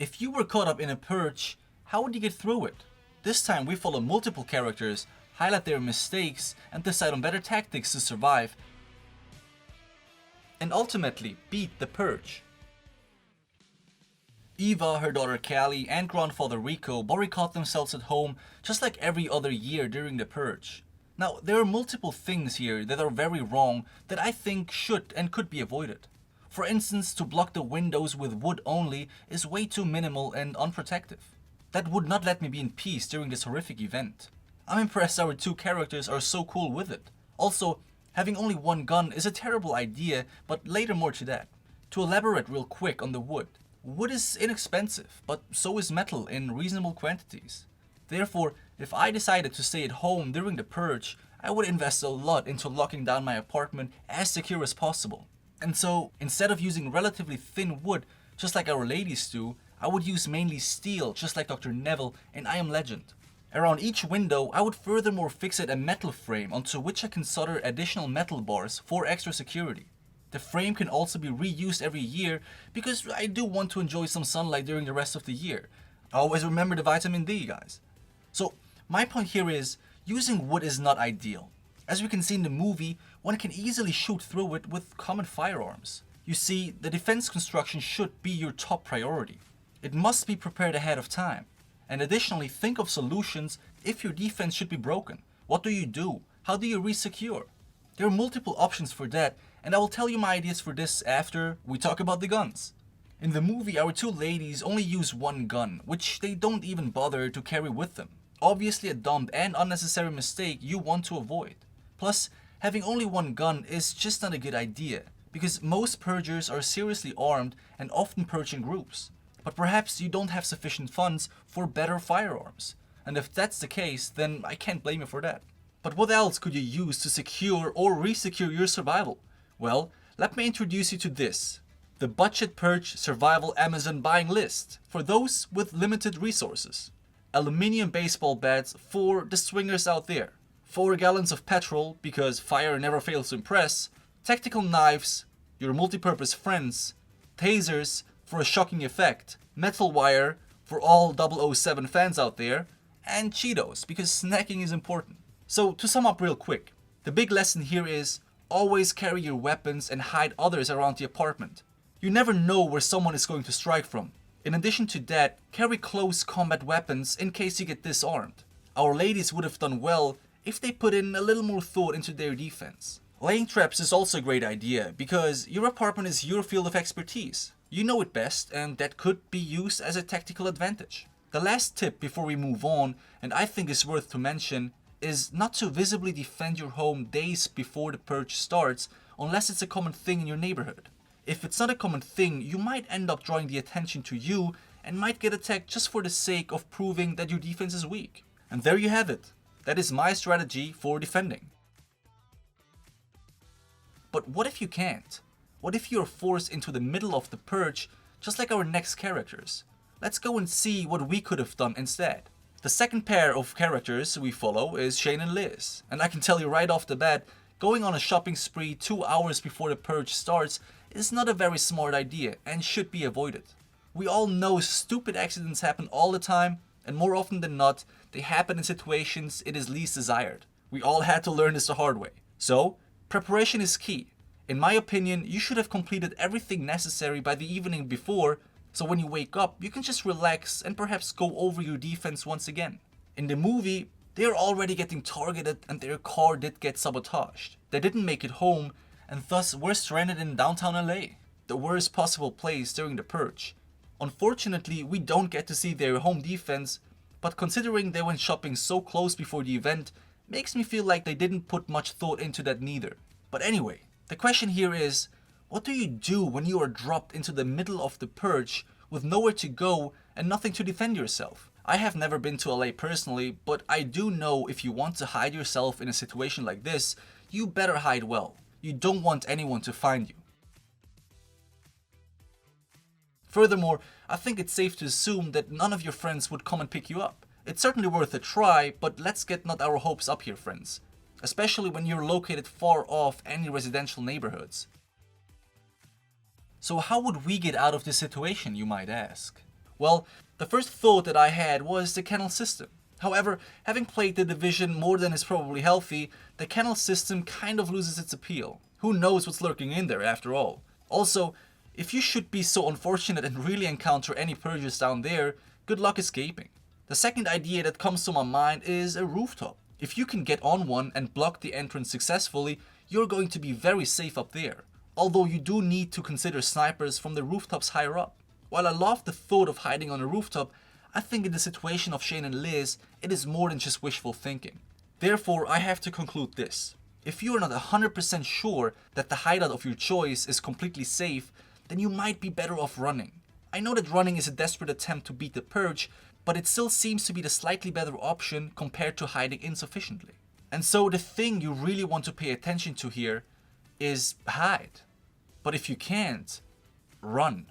If you were caught up in a purge, how would you get through it? This time we follow multiple characters, highlight their mistakes, and decide on better tactics to survive, and ultimately beat the purge. Eva, her daughter Callie, and grandfather Rico boycott themselves at home just like every other year during the purge. Now, there are multiple things here that are very wrong that I think should and could be avoided. For instance, to block the windows with wood only is way too minimal and unprotective. That would not let me be in peace during this horrific event. I'm impressed our two characters are so cool with it. Also, having only one gun is a terrible idea, but later more to that. To elaborate real quick on the wood. Wood is inexpensive, but so is metal in reasonable quantities. Therefore, if I decided to stay at home during the purge, I would invest a lot into locking down my apartment as secure as possible. And so, instead of using relatively thin wood, just like our ladies do, I would use mainly steel, just like Dr. Neville in I Am Legend. Around each window, I would furthermore fixate a metal frame onto which I can solder additional metal bars for extra security. The frame can also be reused every year because I do want to enjoy some sunlight during the rest of the year. Always remember the vitamin D, guys. So, my point here is, using wood is not ideal. As we can see in the movie, one can easily shoot through it with common firearms. You see, the defense construction should be your top priority. It must be prepared ahead of time. And additionally, think of solutions if your defense should be broken. What do you do? How do you re-secure? There are multiple options for that, and I will tell you my ideas for this after we talk about the guns. In the movie, our two ladies only use one gun, which they don't even bother to carry with them. Obviously a dumb and unnecessary mistake you want to avoid. Plus, having only one gun is just not a good idea, because most purgers are seriously armed and often purge in groups. But perhaps you don't have sufficient funds for better firearms. And if that's the case, then I can't blame you for that. But what else could you use to secure or re-secure your survival? Well, let me introduce you to this. The Budget Purge Survival Amazon Buying List for those with limited resources. Aluminium baseball bats for the swingers out there. 4 gallons of petrol because fire never fails to impress. Tactical knives, your multi-purpose friends. Tasers for a shocking effect. Metal wire for all 007 fans out there. And Cheetos because snacking is important. So to sum up real quick, the big lesson here is always carry your weapons and hide others around the apartment. You never know where someone is going to strike from. In addition to that, carry close combat weapons in case you get disarmed. Our ladies would have done well if they put in a little more thought into their defense. Laying traps is also a great idea because your apartment is your field of expertise. You know it best, and that could be used as a tactical advantage. The last tip before we move on, and I think is worth to mention, is not to visibly defend your home days before the purge starts unless it's a common thing in your neighborhood. If it's not a common thing, you might end up drawing the attention to you and might get attacked just for the sake of proving that your defense is weak. And there you have it. That is my strategy for defending. But what if you can't? What if you're forced into the middle of the purge, just like our next characters? Let's go and see what we could have done instead. The second pair of characters we follow is Shane and Liz, and I can tell you right off the bat, going on a shopping spree 2 hours before the purge starts is not a very smart idea and should be avoided. We all know stupid accidents happen all the time, and more often than not, they happen in situations it is least desired. We all had to learn this the hard way. So, preparation is key. In my opinion, you should have completed everything necessary by the evening before, so when you wake up, you can just relax and perhaps go over your defense once again. In the movie, they are already getting targeted and their car did get sabotaged. They didn't make it home, and thus were stranded in downtown LA, the worst possible place during the purge. Unfortunately, we don't get to see their home defense, but considering they went shopping so close before the event, makes me feel like they didn't put much thought into that neither. But anyway, the question here is, what do you do when you are dropped into the middle of the purge with nowhere to go and nothing to defend yourself? I have never been to LA personally, but I do know if you want to hide yourself in a situation like this, you better hide well. You don't want anyone to find you. Furthermore, I think it's safe to assume that none of your friends would come and pick you up. It's certainly worth a try, but let's get not our hopes up here, friends. Especially when you're located far off any residential neighborhoods. So how would we get out of this situation, you might ask? Well, the first thought that I had was the kennel system. However, having played the Division more than is probably healthy, the kennel system kind of loses its appeal. Who knows what's lurking in there after all? Also, if you should be so unfortunate and really encounter any purgers down there, good luck escaping. The second idea that comes to my mind is a rooftop. If you can get on one and block the entrance successfully, you're going to be very safe up there. Although you do need to consider snipers from the rooftops higher up. While I love the thought of hiding on a rooftop, I think in the situation of Shane and Liz, it is more than just wishful thinking. Therefore, I have to conclude this. If you are not 100% sure that the hideout of your choice is completely safe, then you might be better off running. I know that running is a desperate attempt to beat the purge, but it still seems to be the slightly better option compared to hiding insufficiently. And so the thing you really want to pay attention to here is hide. But if you can't, run.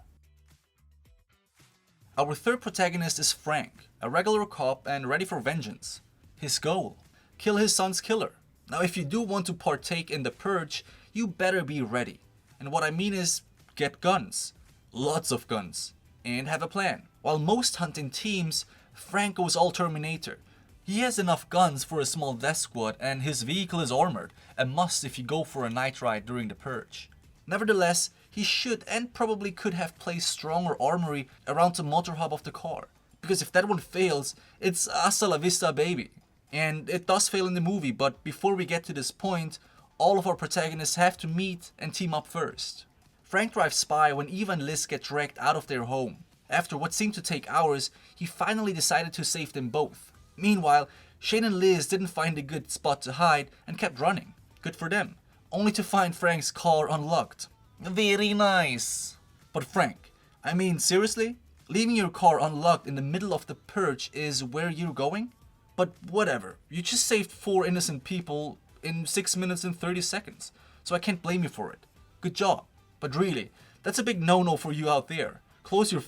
Our third protagonist is Frank, a regular cop and ready for vengeance. His goal: kill his son's killer. Now if you do want to partake in the purge, you better be ready. And what I mean is, get guns. Lots of guns. And have a plan. While most hunt in teams, Frank goes all Terminator. He has enough guns for a small death squad and his vehicle is armored, a must if you go for a night ride during the purge. Nevertheless, he should and probably could have placed stronger armory around the motor hub of the car. Because if that one fails, it's hasta la vista baby. And it does fail in the movie, but before we get to this point, all of our protagonists have to meet and team up first. Frank drives by when Eva and Liz get dragged out of their home. After what seemed to take hours, he finally decided to save them both. Meanwhile, Shane and Liz didn't find a good spot to hide and kept running. Good for them. Only to find Frank's car unlocked. Very nice. But Frank, I mean seriously? Leaving your car unlocked in the middle of the purge is where you're going? But whatever, you just saved 4 innocent people in 6 minutes and 30 seconds, so I can't blame you for it. Good job. But really, that's a big no-no for you out there. Close your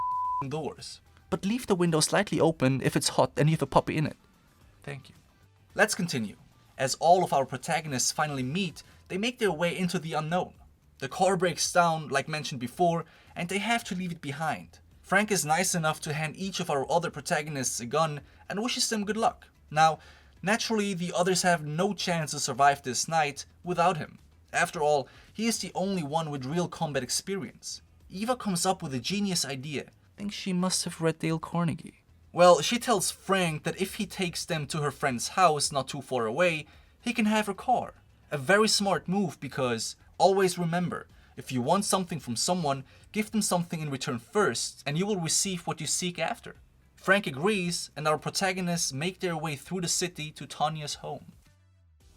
doors. But leave the window slightly open if it's hot and you have a puppy in it. Thank you. Let's continue. As all of our protagonists finally meet, they make their way into the unknown. The car breaks down, like mentioned before, and they have to leave it behind. Frank is nice enough to hand each of our other protagonists a gun and wishes them good luck. Now, naturally, the others have no chance to survive this night without him. After all, he is the only one with real combat experience. Eva comes up with a genius idea. I think she must have read Dale Carnegie. Well, she tells Frank that if he takes them to her friend's house not too far away, he can have her car. A very smart move because, always remember, if you want something from someone, give them something in return first and you will receive what you seek after. Frank agrees and our protagonists make their way through the city to Tanya's home.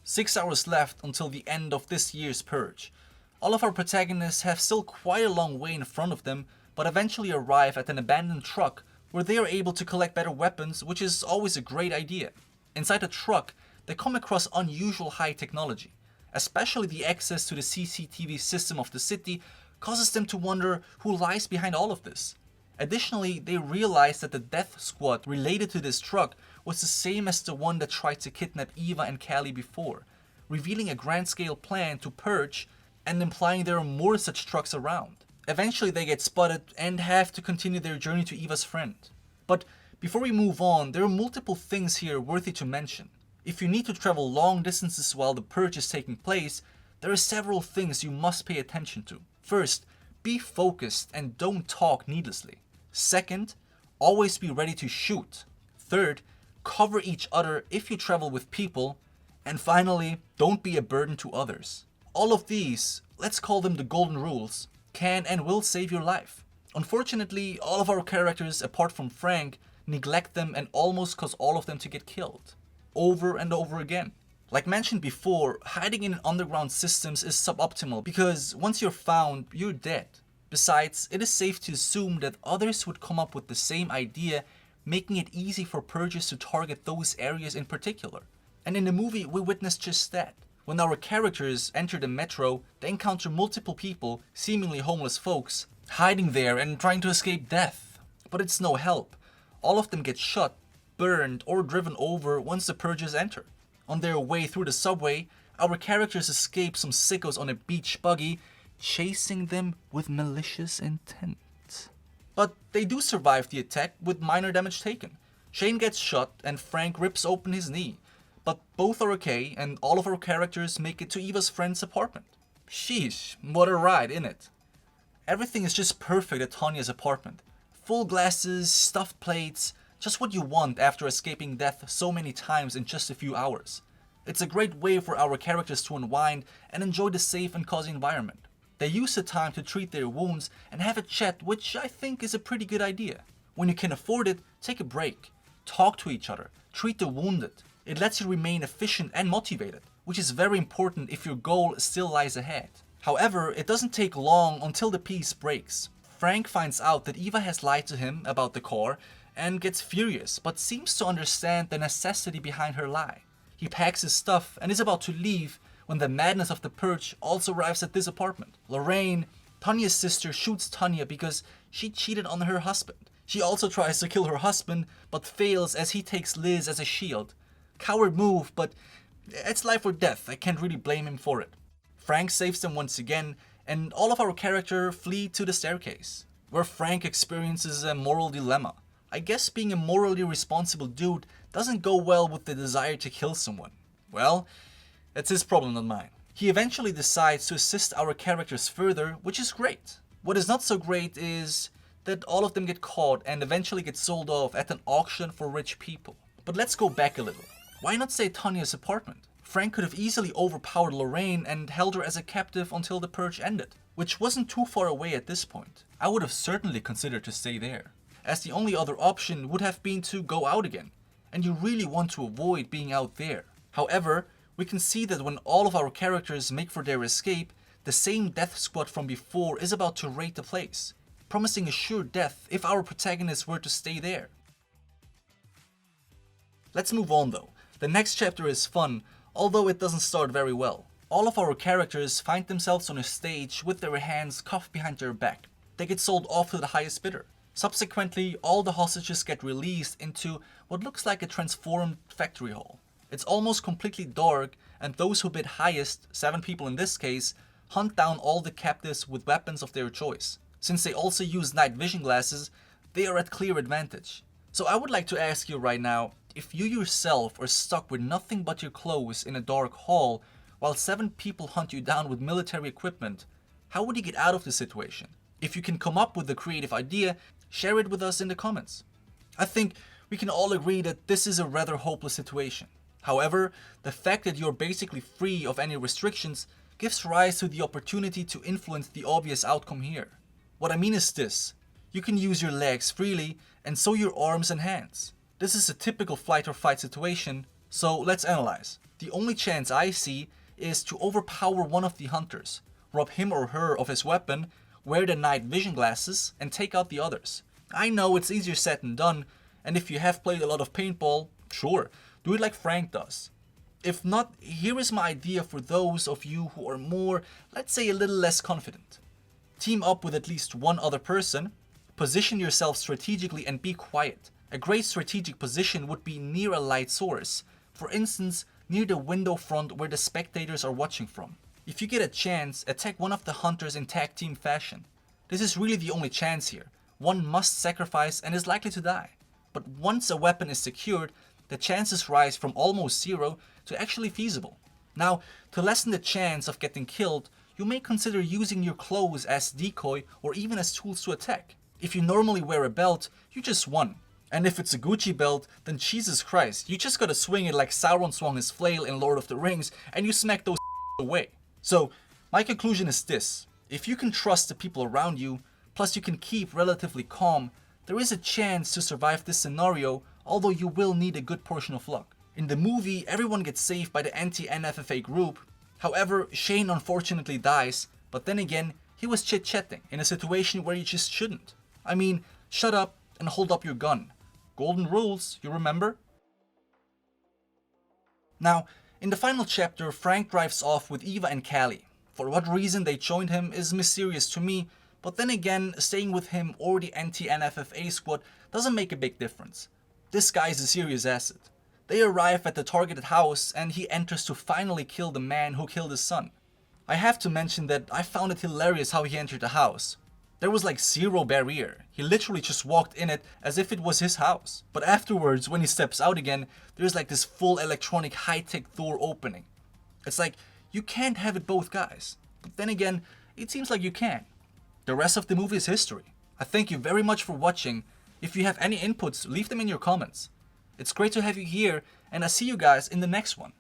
6 hours left until the end of this year's purge. All of our protagonists have still quite a long way in front of them, but eventually arrive at an abandoned truck where they are able to collect better weapons, which is always a great idea. Inside the truck, they come across unusual high technology. Especially the access to the CCTV system of the city causes them to wonder who lies behind all of this. Additionally, they realize that the death squad related to this truck was the same as the one that tried to kidnap Eva and Callie before, revealing a grand-scale plan to purge and implying there are more such trucks around. Eventually they get spotted and have to continue their journey to Eva's friend. But before we move on, there are multiple things here worthy to mention. If you need to travel long distances while the purge is taking place, there are several things you must pay attention to. First, be focused and don't talk needlessly. Second, always be ready to shoot. Third, cover each other if you travel with people. And finally, don't be a burden to others. All of these, let's call them the golden rules, can and will save your life. Unfortunately, all of our characters, apart from Frank, neglect them and almost cause all of them to get killed. Over and over again. Like mentioned before, hiding in underground systems is suboptimal because once you're found, you're dead. Besides, it is safe to assume that others would come up with the same idea, making it easy for purgers to target those areas in particular. And in the movie, we witnessed just that. When our characters enter the metro, they encounter multiple people, seemingly homeless folks, hiding there and trying to escape death. But it's no help. All of them get shot, burned, or driven over once the purgers enter. On their way through the subway, our characters escape some sickos on a beach buggy, chasing them with malicious intent. But they do survive the attack with minor damage taken. Shane gets shot and Frank rips open his knee, but both are okay and all of our characters make it to Eva's friend's apartment. Sheesh, what a ride, innit? Everything is just perfect at Tanya's apartment. Full glasses, stuffed plates, just what you want after escaping death so many times in just a few hours. It's a great way for our characters to unwind and enjoy the safe and cozy environment. They use the time to treat their wounds and have a chat, which I think is a pretty good idea. When you can afford it, take a break. Talk to each other. Treat the wounded. It lets you remain efficient and motivated, which is very important if your goal still lies ahead. However, it doesn't take long until the peace breaks. Frank finds out that Eva has lied to him about the car and gets furious, but seems to understand the necessity behind her lie. He packs his stuff and is about to leave when the madness of the Purge also arrives at this apartment. Lorraine, Tanya's sister, shoots Tanya because she cheated on her husband. She also tries to kill her husband, but fails as he takes Liz as a shield. Coward move, but it's life or death. I can't really blame him for it. Frank saves them once again, and all of our characters flee to the staircase, where Frank experiences a moral dilemma. I guess being a morally responsible dude doesn't go well with the desire to kill someone. Well, that's his problem, not mine. He eventually decides to assist our characters further, which is great. What is not so great is that all of them get caught and eventually get sold off at an auction for rich people. But let's go back a little. Why not say Tanya's apartment? Frank could have easily overpowered Lorraine and held her as a captive until the purge ended, which wasn't too far away at this point. I would have certainly considered to stay there, as the only other option would have been to go out again, and you really want to avoid being out there. However, we can see that when all of our characters make for their escape, the same death squad from before is about to raid the place, promising a sure death if our protagonists were to stay there. Let's move on though. The next chapter is fun, although it doesn't start very well. All of our characters find themselves on a stage with their hands cuffed behind their back. They get sold off to the highest bidder. Subsequently, all the hostages get released into what looks like a transformed factory hall. It's almost completely dark, and those who bid highest, 7 people in this case, hunt down all the captives with weapons of their choice. Since they also use night vision glasses, they are at clear advantage. So I would like to ask you right now, if you yourself are stuck with nothing but your clothes in a dark hall, while 7 people hunt you down with military equipment, how would you get out of the situation? If you can come up with a creative idea, share it with us in the comments. I think we can all agree that this is a rather hopeless situation. However, the fact that you're basically free of any restrictions gives rise to the opportunity to influence the obvious outcome here. What I mean is this: you can use your legs freely and so your arms and hands. This is a typical flight or fight situation, so let's analyze. The only chance I see is to overpower one of the hunters, rob him or her of his weapon, wear the night vision glasses, and take out the others. I know it's easier said than done, and if you have played a lot of paintball, sure, do it like Frank does. If not, here is my idea for those of you who are more, let's say a little less confident. Team up with at least one other person, position yourself strategically and be quiet. A great strategic position would be near a light source, for instance near the window front where the spectators are watching from. If you get a chance, attack one of the hunters in tag team fashion. This is really the only chance here. One must sacrifice and is likely to die. But once a weapon is secured, the chances rise from almost zero to actually feasible. Now, to lessen the chance of getting killed, you may consider using your clothes as decoy or even as tools to attack. If you normally wear a belt, you just won. And if it's a Gucci belt, then Jesus Christ, you just gotta swing it like Sauron swung his flail in Lord of the Rings and you smack those away. So, my conclusion is this: if you can trust the people around you, plus you can keep relatively calm, there is a chance to survive this scenario, although you will need a good portion of luck. In the movie, everyone gets saved by the anti-NFFA group. However, Shane unfortunately dies, but then again, he was chit-chatting in a situation where you just shouldn't. I mean, shut up and hold up your gun. Golden rules, you remember? Now, in the final chapter, Frank drives off with Eva and Callie. For what reason they joined him is mysterious to me, but then again, staying with him or the anti-NFFA squad doesn't make a big difference. This guy is a serious asset. They arrive at the targeted house and he enters to finally kill the man who killed his son. I have to mention that I found it hilarious how he entered the house. There was like zero barrier. He literally just walked in it as if it was his house. But afterwards, when he steps out again, there's like this full electronic high-tech door opening. It's like, you can't have it both, guys. But then again, it seems like you can. The rest of the movie is history. I thank you very much for watching. If you have any inputs, leave them in your comments. It's great to have you here, and I see you guys in the next one.